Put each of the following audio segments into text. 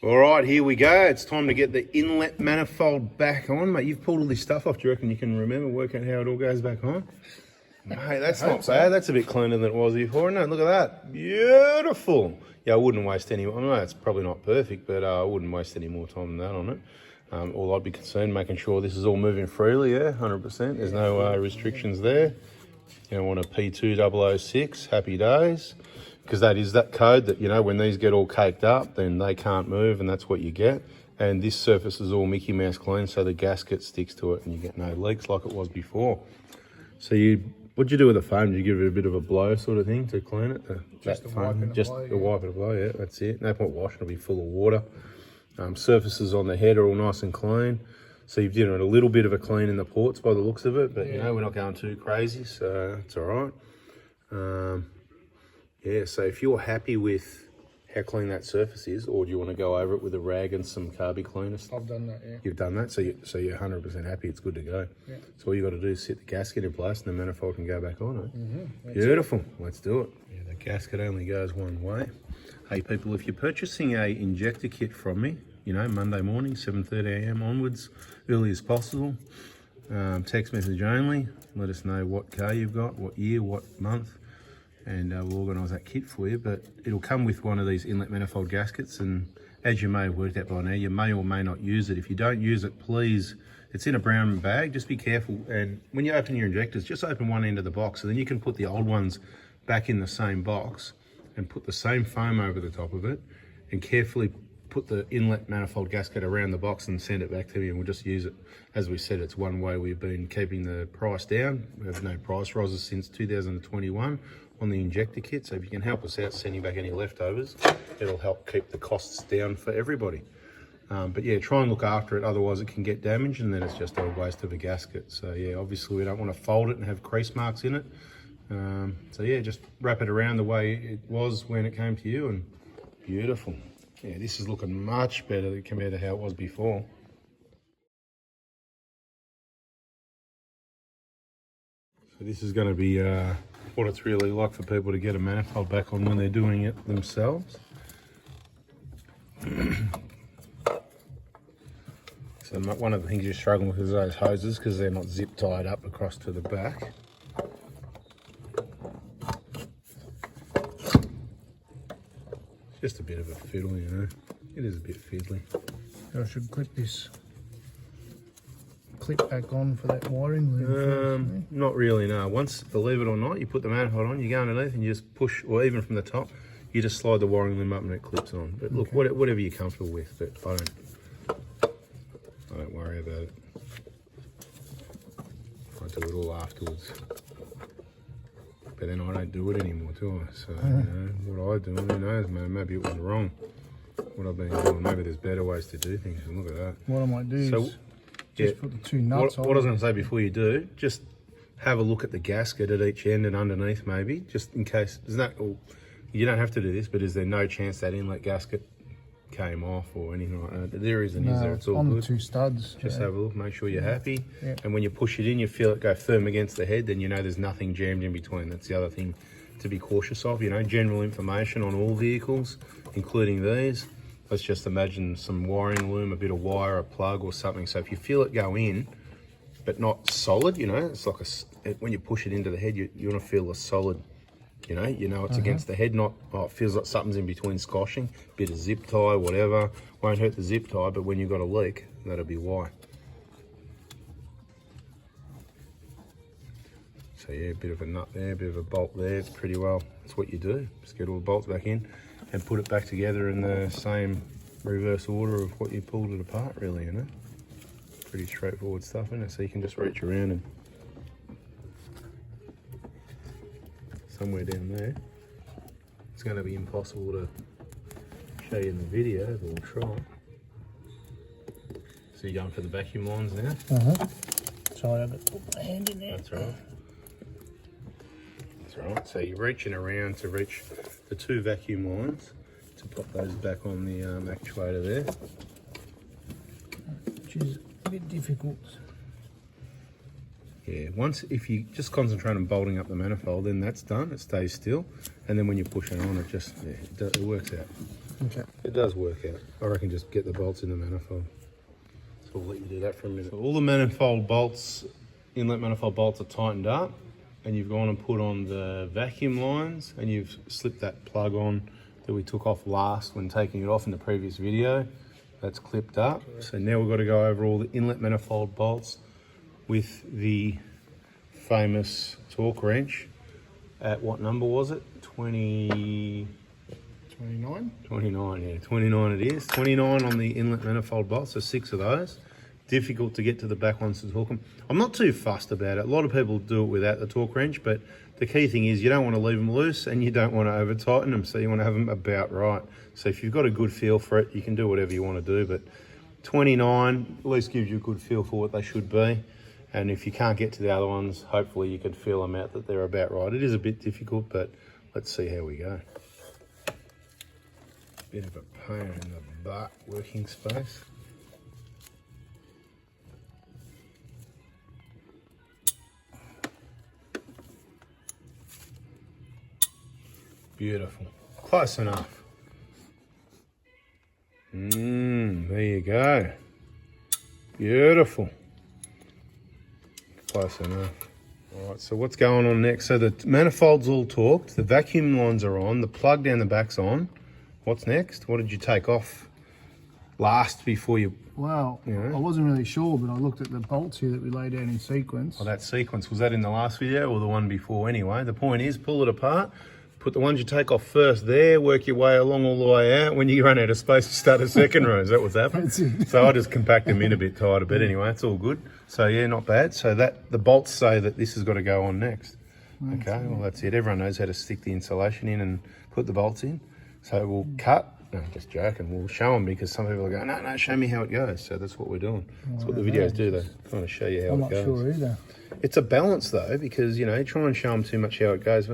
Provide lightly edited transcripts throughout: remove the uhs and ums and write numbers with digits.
All right, here we go. It's time to get the inlet manifold back on, mate. You've pulled all this stuff off. Do you reckon you can remember, work out how it all goes back on? Mate, that's not bad. That's a bit cleaner than it was before. No, look at that. Beautiful. Yeah, I wouldn't waste any more. I know it's probably not perfect, but I wouldn't waste any more time than that on it. All I'd be concerned, making sure this is all moving freely, yeah, 100%. There's no restrictions there. You don't want a P2006, happy days. Because that is that code that, you know, when these get all caked up, then they can't move, and that's what you get. And this surface is all Mickey Mouse clean, so the gasket sticks to it and you get no leaks like it was before. So what'd you do with the foam? Did you give it a bit of a blow sort of thing to clean it? Just a wipe and a blow. A wipe and a blow, yeah, that's it. No point washing, it'll be full of water. Surfaces on the head are all nice and clean. So you've done a little bit of a clean in the ports by the looks of it, but you know, we're not going too crazy, so it's all right. Yeah, so if you're happy with how clean that surface is, or do you want to go over it with a rag and some carby cleaner? I've done that, yeah. You've done that, so you're 100% happy, it's good to go. Yeah. So all you got to do is sit the gasket in place and the manifold can go back on, eh? Mm-hmm. Beautiful, let's do it. Yeah, the gasket only goes one way. Hey people, if you're purchasing a injector kit from me, you know, Monday morning, 7:30 AM onwards, early as possible, text message only, let us know what car you've got, what year, what month, and we'll organise that kit for you. But it'll come with one of these inlet manifold gaskets, and as you may have worked out by now, you may or may not use it. If you don't use it, please, it's in a brown bag, just be careful. And when you open your injectors, just open one end of the box, and then you can put the old ones back in the same box and put the same foam over the top of it, and carefully put the inlet manifold gasket around the box and send it back to me, and we'll just use it. As we said, it's one way we've been keeping the price down. We have no price rises since 2021 on the injector kit, so if you can help us out sending back any leftovers, it'll help keep the costs down for everybody. But yeah, try and look after it, otherwise it can get damaged and then it's just a waste of a gasket. So yeah, obviously we don't want to fold it and have crease marks in it. So yeah, just wrap it around the way it was when it came to you, and beautiful. Yeah, this is looking much better compared to how it was before. So this is going to be what it's really like for people to get a manifold back on when they're doing it themselves. So one of the things you're struggling with is those hoses, because they're not zip tied up across to the back. Just a bit of a fiddle, you know. It is a bit fiddly. I should clip this clip back on for that wiring loom. Not really, no. Once, believe it or not, you put the manifold on, you go underneath and you just push, or even from the top, you just slide the wiring loom up and it clips on. But look, okay, whatever you're comfortable with, but I don't worry about it. I do it all afterwards. But then I don't do it anymore, do I? So, you know, what I do, who knows, man, maybe it was wrong, what I've been doing. Maybe there's better ways to do things. Look at that. What I might do is just put the two nuts on. What I was going to say before you do, just have a look at the gasket at each end and underneath maybe, just in case. You don't have to do this, but is there no chance that inlet gasket came off or anything like that? There isn't, is there? It's all on good. The two studs. Just have a look, make sure you're happy. Yeah. And when you push it in, you feel it go firm against the head, then you know there's nothing jammed in between. That's the other thing to be cautious of, you know, general information on all vehicles, including these. Let's just imagine some wiring loom, a bit of wire, a plug or something. So if you feel it go in, but not solid, you know, it's like when you push it into the head, you want to feel a solid, you know it's against the head, not, oh, it feels like something's in between squashing, bit of zip tie, whatever. Won't hurt the zip tie, but when you've got a leak, that'll be why. So yeah, a bit of a nut there, a bit of a bolt there, it's pretty well, that's what you do. Just get all the bolts back in and put it back together in the same reverse order of what you pulled it apart, really, you know. Pretty straightforward stuff, isn't it? So you can just reach around and somewhere down there. It's going to be impossible to show you in the video, but we'll try. So you're going for the vacuum lines now? Sorry, I've got to put my hand in there. That's right. That's right. So you're reaching around to reach the two vacuum lines to pop those back on the actuator there. Which is a bit difficult. Yeah, if you just concentrate on bolting up the manifold, then that's done, it stays still. And then when you push it on, it just, it works out. Okay. But does work out. I reckon just get the bolts in the manifold. So we'll let you do that for a minute. So all the manifold bolts, inlet manifold bolts are tightened up, and you've gone and put on the vacuum lines, and you've slipped that plug on that we took off last when taking it off in the previous video. That's clipped up. So now we've got to go over all the inlet manifold bolts with the famous torque wrench at what number was it? 29? 29, yeah, 29 it is. 29 on the inlet manifold bolts, so 6 of those. Difficult to get to the back ones to torque them. I'm not too fussed about it. A lot of people do it without the torque wrench, but the key thing is you don't want to leave them loose and you don't want to over tighten them, so you want to have them about right. So if you've got a good feel for it, you can do whatever you want to do, but 29 at least gives you a good feel for what they should be. And if you can't get to the other ones, hopefully you can feel them out that they're about right. It is a bit difficult, but let's see how we go. Bit of a pain in the butt working space. Beautiful. Close enough. There you go. Beautiful. Close enough. All right, so what's going on next? So the manifold's all torqued, the vacuum lines are on, the plug down the back's on. What's next? What did you take off last before you... Well, I wasn't really sure, but I looked at the bolts here that we laid out in sequence. Oh, that sequence, was that in the last video or the one before anyway? The point is, pull it apart, put the ones you take off first there, work your way along all the way out. When you run out of space, you start a second row. Is that what's happened? That's it. So I just compact them in a bit tighter, but anyway, it's all good. So yeah, not bad. So that the bolts say that this has got to go on next. Okay, well that's it. Everyone knows how to stick the insulation in and put the bolts in. So we'll cut. No, just joking. We'll show them because some people are going, no, show me how it goes. So that's what we're doing. That's what the videos do. They kind of show you how it goes. I'm not sure either. It's a balance though, because you know, you try and show them too much how it goes,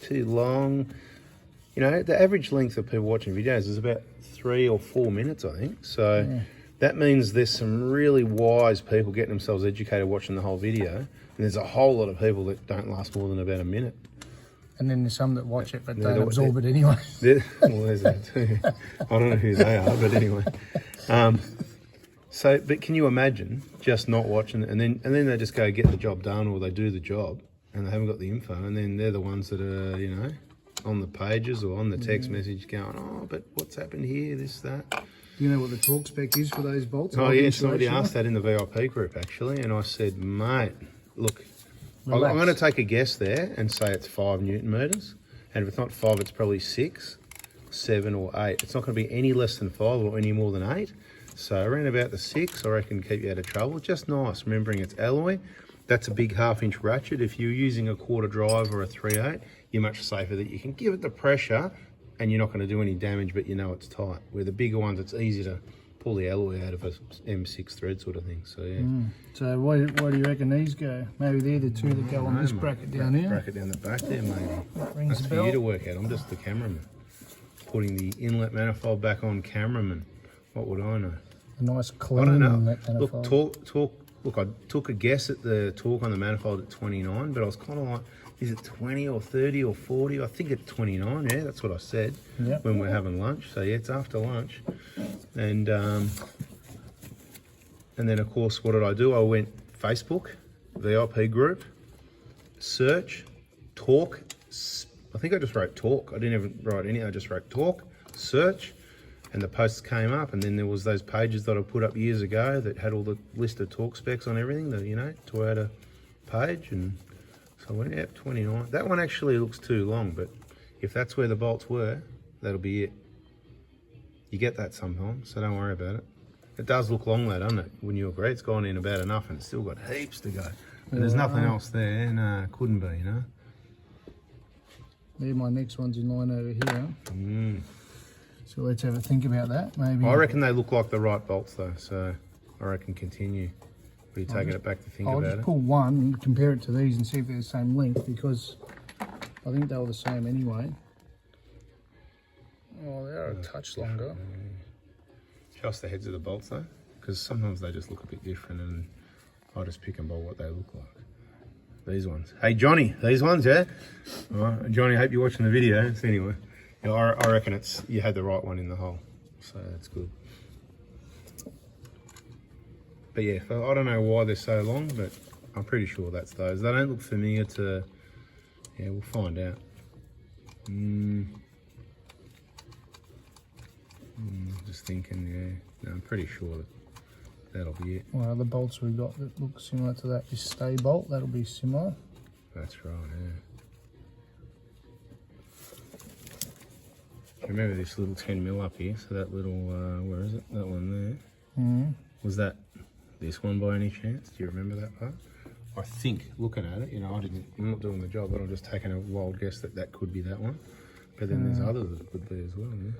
too long. You know, the average length of people watching videos is about 3 or 4 minutes, I think. So that means there's some really wise people getting themselves educated watching the whole video. And there's a whole lot of people that don't last more than about a minute. And then there's some that watch it but don't absorb it anyway. Well, there's that too. I don't know who they are, but anyway. But can you imagine just not watching it and then they just go get the job done, or they do the job and they haven't got the info, and then they're the ones that are, you know, on the pages or on the text message going, oh, but what's happened here, this, that. Do you know what the torque spec is for those bolts? Oh yeah, somebody asked that in the VIP group actually, and I said, mate, look, I'm going to take a guess there and say it's 5 Newton meters, and if it's not 5, it's probably 6, 7 or 8. It's not going to be any less than 5 or any more than 8. So around about the 6, I reckon, keep you out of trouble. Just nice, remembering it's alloy. That's a big 1/2 inch ratchet. If you're using a 1/4 drive or a 3/8, you're much safer that you can give it the pressure and you're not going to do any damage, but you know it's tight. Where the bigger ones, it's easy to pull the alloy out of a M6 thread sort of thing. So yeah. So where do you reckon these go? Maybe they're the two that go on this bracket down here. Bracket down the back there, maybe. Rings That's for you to work out. I'm just the cameraman. Putting the inlet manifold back on, cameraman. What would I know? A nice clean I don't know. inlet manifold. Look, look, I took a guess at the torque on the manifold at 29, but I was kind of like, is it 20 or 30 or 40? I think it's 29, yeah, that's what I said when we're having lunch. So yeah, it's after lunch. And then of course, what did I do? I went Facebook, VIP group, search, torque. I think I just wrote torque. I didn't even write any, I just wrote torque, search, and the posts came up, and then there was those pages that I put up years ago that had all the list of torque specs on everything, the, you know, Toyota page, and so I went, yep, 29. That one actually looks too long, but if that's where the bolts were, that'll be it. You get that sometimes, so don't worry about it. It does look long though, doesn't it? Wouldn't you agree? It's gone in about enough and it's still got heaps to go. And there's nothing else there, no, couldn't be, you know? There, my next one's in line over here. So let's have a think about that, maybe. I reckon they look like the right bolts though, so I reckon continue. Are you taking it back to think about it? I'll just pull one and compare it to these and see if they're the same length, because I think they were the same anyway. Oh, they are a touch longer. Show us the heads of the bolts though, because sometimes they just look a bit different and I just pick them by what they look like. These ones. Hey Johnny, these ones, yeah? All right, Johnny, I hope you're watching the video. So anyway, yeah, I reckon you had the right one in the hole. so that's good. But yeah, I don't know why they're so long, but I'm pretty sure that's those. They don't look familiar to, yeah, we'll find out. Just thinking, yeah, no, I'm pretty sure that'll be it. Well, the bolts we got that look similar to that is stay bolt. That'll be similar. That's right, yeah. Remember this little 10mm up here, so that little, where is it? That one there. Was that this one by any chance? Do you remember that part? I think, looking at it, you know, I'm not doing the job, but I'm just taking a wild guess that that could be that one. But then there's others that could be as well, yeah.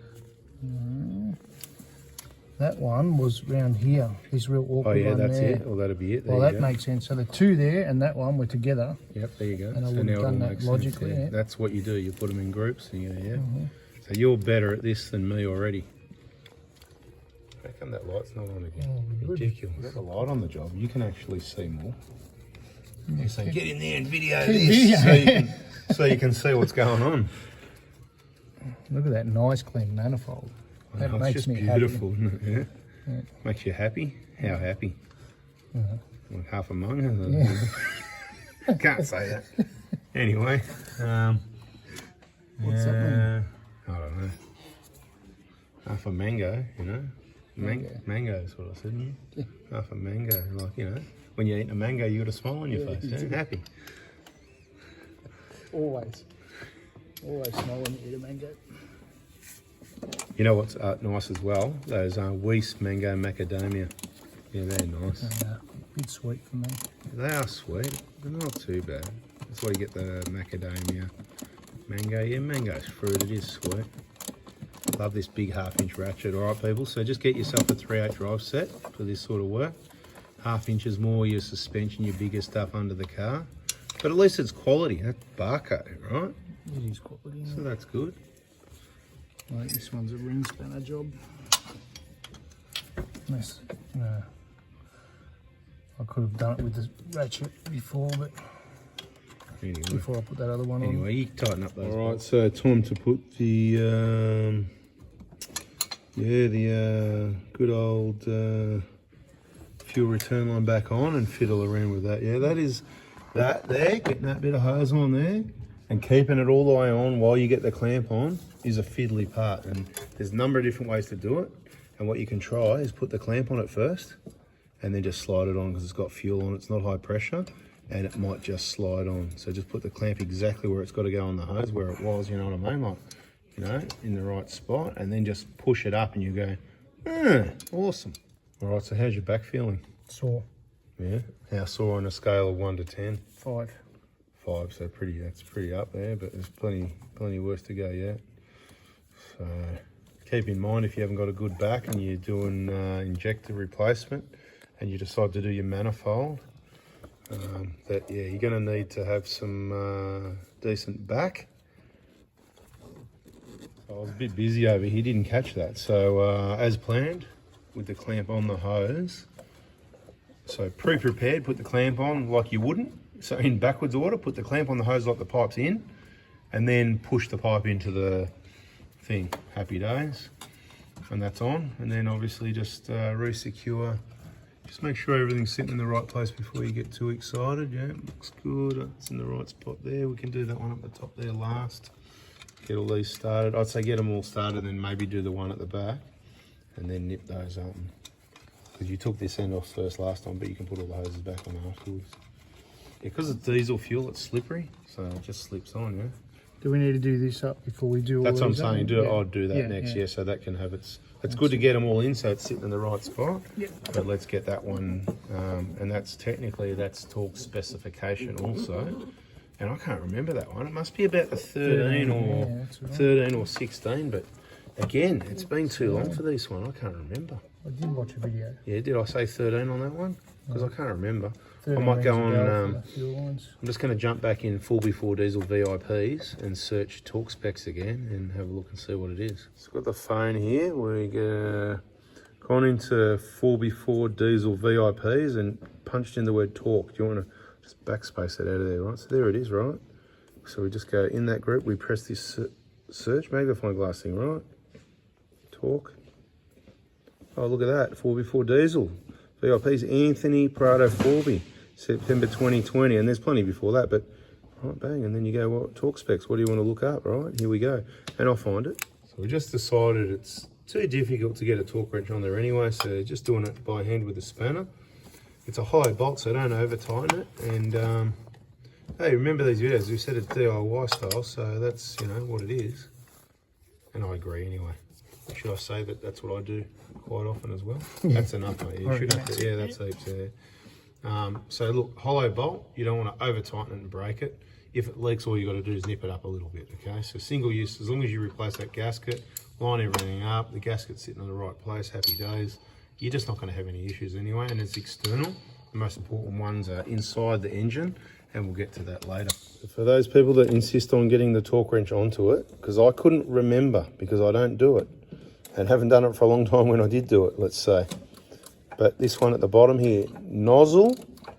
That one was round here. This real awkward one. Oh yeah, that's there. it. Well, that'll be it. There Well, you that go. makes sense. So the two there and that one were together. Yep, there you go. And I So would now have it all done that makes logically, sense. yeah. That's what you do. You put them in groups and you go, yeah. So you're better at this than me already. How come that light's not on again? Ridiculous. You've got the light on the job. You can actually see more. You say, get in there and video this so you can see what's going on. Look at that nice clean manifold. That Oh, makes it's just me beautiful, happy. isn't it? Yeah. Makes you happy? How happy? Like half a mung? Can't say that. Anyway. What's that mean? I don't know. Half a mango, you know? Mango is what I said, didn't you? Half a mango, like, you know, when you eat a mango, you got a smile on your face, yeah? Happy. Always. Always smile when you eat a mango. You know what's nice as well? Those Weiss mango macadamia. Yeah, they're nice. Bit sweet for me. They are sweet, but not too bad. That's why you get the macadamia. Mango, yeah, mango's fruit, it is sweet. Love this big 1/2 inch ratchet. Alright people, so just get yourself a 3/8 drive set for this sort of work. 1/2 inches more your suspension, your bigger stuff under the car. But at least it's quality, that's barcode, right? It is quality. So that's good. Right, this one's a ring spanner job. Nice. No. I could have done it with the ratchet before, but Anyway. before I put that other one on. Anyway, you tighten up those. Alright, so time to put the good old fuel return line back on and fiddle around with that. Yeah, that is that there, getting that bit of hose on there and keeping it all the way on while you get the clamp on is a fiddly part. And there's a number of different ways to do it. And what you can try is put the clamp on it first and then just slide it on because it's got fuel on it. It's not high pressure and it might just slide on. So just put the clamp exactly where it's got to go on the hose, where it was, you know what I mean? Like, you know, in the right spot, and then just push it up and you go, awesome. All right, so how's your back feeling? Sore. Yeah, how sore on a scale of 1 to 10? 5. 5, so that's pretty up there, but there's plenty worse to go yet. So keep in mind, if you haven't got a good back and you're doing injector replacement and you decide to do your manifold, that yeah, you're going to need to have some decent back. So I was a bit busy over here, didn't catch that. So as planned, with the clamp on the hose, so pre-prepared, put the clamp on like you wouldn't. So in backwards order, put the clamp on the hose like the pipe's in, and then push the pipe into the thing. Happy days. And that's on. And then obviously just re-secure. Just make sure everything's sitting in the right place before you get too excited. Yeah, looks good. It's in the right spot there. We can do that one up the top there last. Get all these started. I'd say get them all started and then maybe do the one at the back and then nip those up. Because you took this end off first last time, but you can put all the hoses back on afterwards. Yeah, because it's diesel fuel, it's slippery, so it just slips on, yeah. Do we need to do this up before we do all That's what I'm these saying, up? I'll do that next, yeah, so that can have its good to get them all in, so it's sitting in the right spot. Yep. But let's get that one, and that's torque specification also. And I can't remember that one. It must be about the 13 or 16, but again, it's been too long for this one. I can't remember. I did watch a video. Yeah, did I say 13 on that one? Because I can't remember. I 13 might go rings a bell on, for the fuel lines. I'm just going to jump back in full before diesel VIPs and search torque specs again and have a look and see what it is. So I've got the phone here. We're gone into 4x4 diesel VIPs and punched in the word torque. Do you want to just backspace that out of there, right? So there it is, right? So we just go in that group. We press this search, magnifying glass thing, right? Torque. Oh, look at that, 4x4 diesel. VIP's Anthony Prado Forby, September 2020, and there's plenty before that, but right, bang, and then you go, what, torque specs, what do you want to look up, right? Here we go, and I'll find it. So we just decided it's too difficult to get a torque wrench on there anyway, so just doing it by hand with a spanner. It's a hollow bolt, so don't over tighten it, and hey, remember these videos, we said it's DIY style, so that's, you know, what it is. And I agree anyway. Should I say that that's what I do quite often as well? Yeah. That's enough, mate. You should have to, yeah, that's heaps, yeah. So look, hollow bolt, you don't want to over tighten it and break it. If it leaks, all you got to do is nip it up a little bit, okay? So single use, as long as you replace that gasket, line everything up, the gasket's sitting in the right place, happy days. You're just not going to have any issues anyway, and it's external. The most important ones are inside the engine, and we'll get to that later. For those people that insist on getting the torque wrench onto it, because I couldn't remember, because I don't do it, and haven't done it for a long time when I did do it, let's say. But this one at the bottom here, nozzle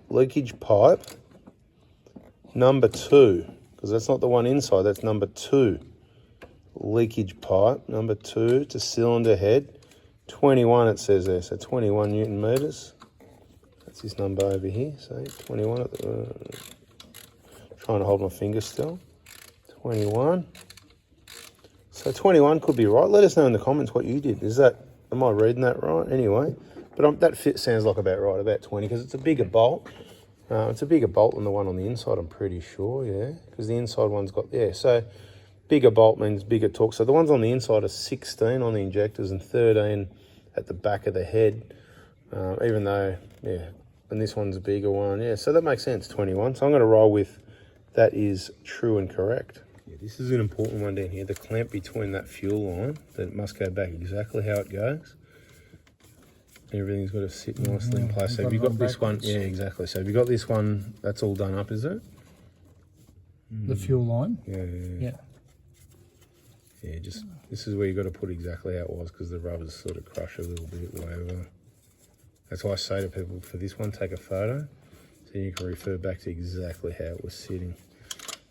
leakage pipe number 2, because that's not the one inside, that's number 2. Leakage pipe number 2 to cylinder head, 21 it says there, so 21 Newton meters. That's this number over here, so 21 at the, trying to hold my finger still, 21. So 21 could be right. Let us know in the comments what you did. Is that, am I reading that right? Anyway, but that fit sounds like about right, about 20, because it's a bigger bolt. It's a bigger bolt than the one on the inside, I'm pretty sure, yeah, because the inside one's got, yeah, so bigger bolt means bigger torque. So the ones on the inside are 16 on the injectors and 13 at the back of the head, even though, yeah, and this one's a bigger one, yeah, so that makes sense, 21. So I'm going to roll with that is true and correct. Yeah, this is an important one down here, the clamp between that fuel line, that must go back exactly how it goes. Everything's got to sit nicely in place. So have you got this one? Yeah, exactly. So have you got this one? That's all done up, is it? The fuel line? Yeah. Yeah, just, this is where you got to put exactly how it was, because the rubbers sort of crush a little bit way over. That's why I say to people, for this one, take a photo, so you can refer back to exactly how it was sitting.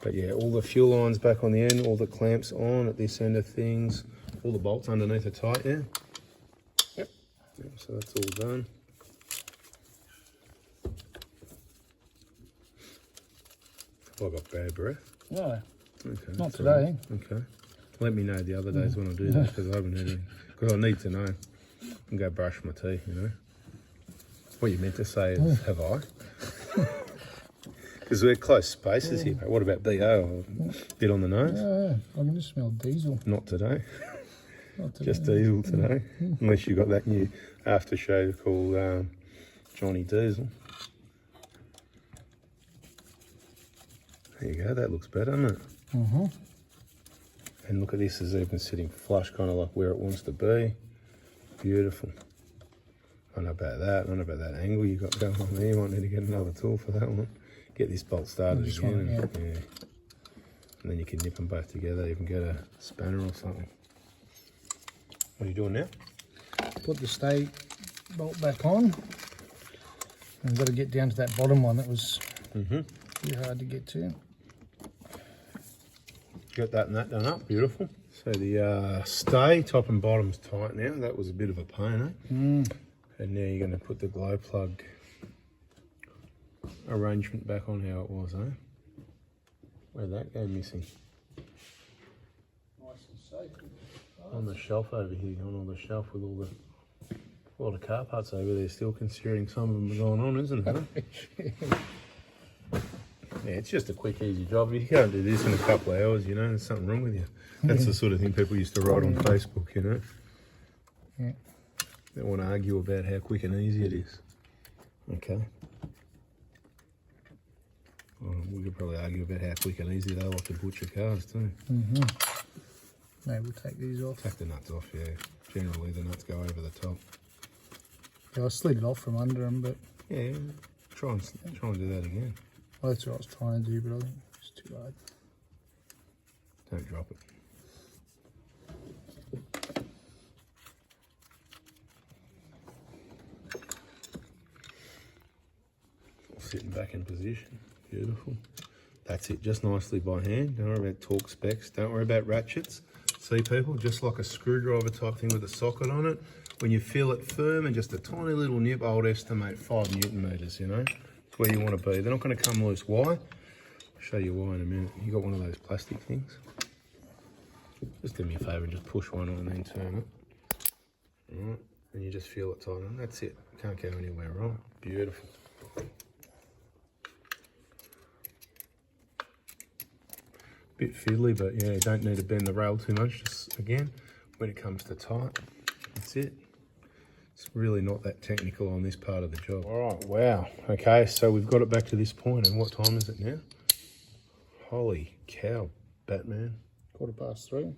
But yeah, all the fuel lines back on the end, all the clamps on at this end of things, all the bolts underneath are tight, yeah? Yep, so that's all done. Have I got bad breath? No, okay, not today. Okay. Let me know the other days when I do that, because I haven't had any. Because I need to know. And go brush my teeth, you know. What you meant to say is, have I? Because we're close spaces here, but what about BO? Bit on the nose? Yeah, I can just smell diesel. Not today. Not today. Just diesel today. Unless you got that new aftershave called Johnny Diesel. There you go, that looks better, doesn't it? Mm-hmm. And look at this, it's even sitting flush, kind of like where it wants to be. Beautiful. I don't know about that. I don't know about that angle you got going on there. You might need to get another tool for that one. Get this bolt started again. Yeah. And then you can nip them both together. You can get a spanner or something. What are you doing now? Put the stay bolt back on. And I've got to get down to that bottom one. That was pretty hard to get to. Got that and that done up. Beautiful. So the stay, top and bottom's tight now. That was a bit of a pain, eh? And now you're going to put the glow plug arrangement back on how it was, eh? Where'd that go missing? Nice and safe. On the shelf over here, on the shelf with all the car parts over there, still considering some of them are going on, isn't it? Yeah, it's just a quick, easy job. You can't do this in a couple of hours, you know, there's something wrong with you. That's the sort of thing people used to write on Facebook, you know. Yeah. They want to argue about how quick and easy it is. Okay. Well, we could probably argue about how quick and easy they like to butcher cars too. Maybe we'll take these off. Take the nuts off, yeah. Generally the nuts go over the top. Yeah, I slid it off from under them, but... Yeah, try and do that again. Well, that's what I was trying to do, but I think it's too hard. Don't drop it. Sitting back in position. Beautiful. That's it, just nicely by hand. Don't worry about torque specs. Don't worry about ratchets. See people, just like a screwdriver type thing with a socket on it. when you feel it firm and just a tiny little nip, I would estimate 5 Newton meters, you know. It's where you want to be. They're not going to come loose. Why? I'll show you why in a minute. You got one of those plastic things. Just do me a favour and just push one on and then turn it. All right, and you just feel it tighten. That's it. Can't go anywhere, right? Beautiful. Bit fiddly, but yeah, you don't need to bend the rail too much. Just again, when it comes to tight, that's it. It's really not that technical on this part of the job. All right, wow. Okay, so we've got it back to this point, and what time is it now? Holy cow, Batman. 3:15.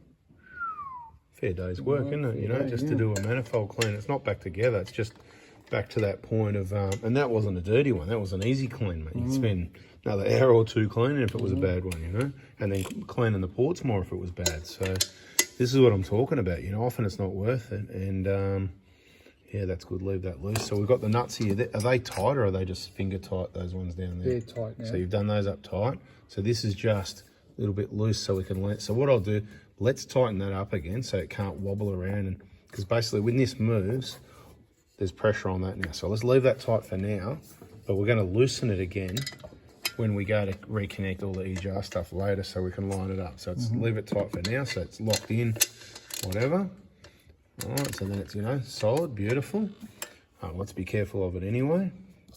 Fair day's work, isn't it? You know, just to do a manifold clean. It's not back together. It's just back to that point of, and that wasn't a dirty one. That was an easy clean, mate. You'd spend another hour or two cleaning if it was a bad one, you know, and then cleaning the ports more if it was bad. So this is what I'm talking about. You know, often it's not worth it. And yeah, that's good. Leave that loose. So we've got the nuts here. Are they tight or are they just finger tight, those ones down there? They're tight now. So you've done those up tight. So this is just a little bit loose so we can let. So what I'll do, let's tighten that up again so it can't wobble around. And because basically when this moves, there's pressure on that now. So let's leave that tight for now, but we're going to loosen it again when we go to reconnect all the EJR stuff later so we can line it up. So it's leave it tight for now so it's locked in, whatever. All right, so then it's, you know, solid, beautiful. Let's be careful of it anyway.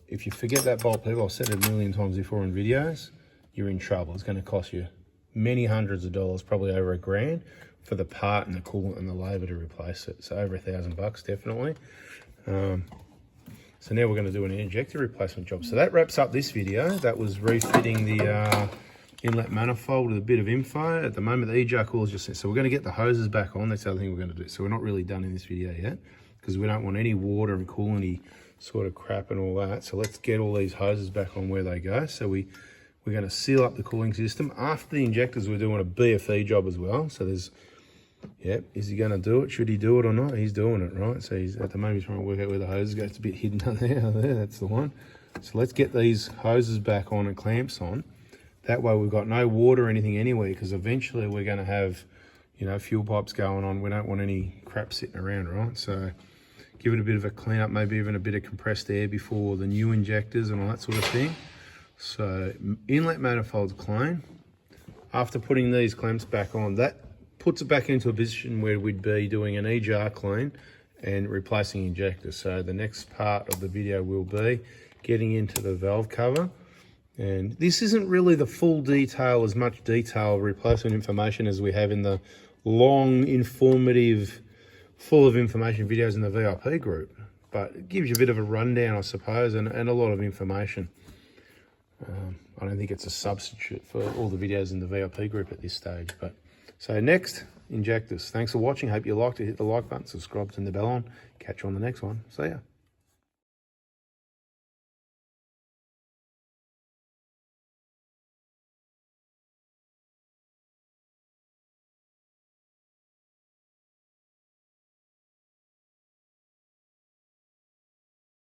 If you forget that bolt, people, I've said it a million times before in videos, you're in trouble. It's going to cost you many hundreds of dollars, probably over $1,000 for the part and the coolant and the labour to replace it. So over $1,000 definitely. So now we're going to do an injector replacement job. So that wraps up this video. That was refitting the inlet manifold with a bit of info. At the moment, the EJR cooler is just set. So we're going to get the hoses back on. That's the other thing we're going to do. So we're not really done in this video yet because we don't want any water and coolant sort of crap and all that. So let's get all these hoses back on where they go. So we're going to seal up the cooling system. After the injectors, we're doing a BFE job as well. So there's, yep, is he going to do it? Should he do it or not? He's doing it, right? So he's at the moment he's trying to work out where the hoses go. It's a bit hidden there. That's the one. So let's get these hoses back on and clamps on. That way we've got no water or anything anywhere because eventually we're going to have, you know, fuel pipes going on. We don't want any crap sitting around, right? So give it a bit of a clean up, maybe even a bit of compressed air before the new injectors and all that sort of thing. So inlet manifold's clean. After putting these clamps back on, that puts it back into a position where we'd be doing an EJR clean and replacing injectors. So the next part of the video will be getting into the valve cover. And this isn't really the full detail, as much detail replacement information as we have in the long, informative, full of information videos in the VIP group. But it gives you a bit of a rundown, I suppose, and a lot of information. I don't think it's a substitute for all the videos in the VIP group at this stage. But so next, injectors. Thanks for watching. Hope you liked it. Hit the like button, subscribe, turn the bell on. Catch you on the next one. See ya.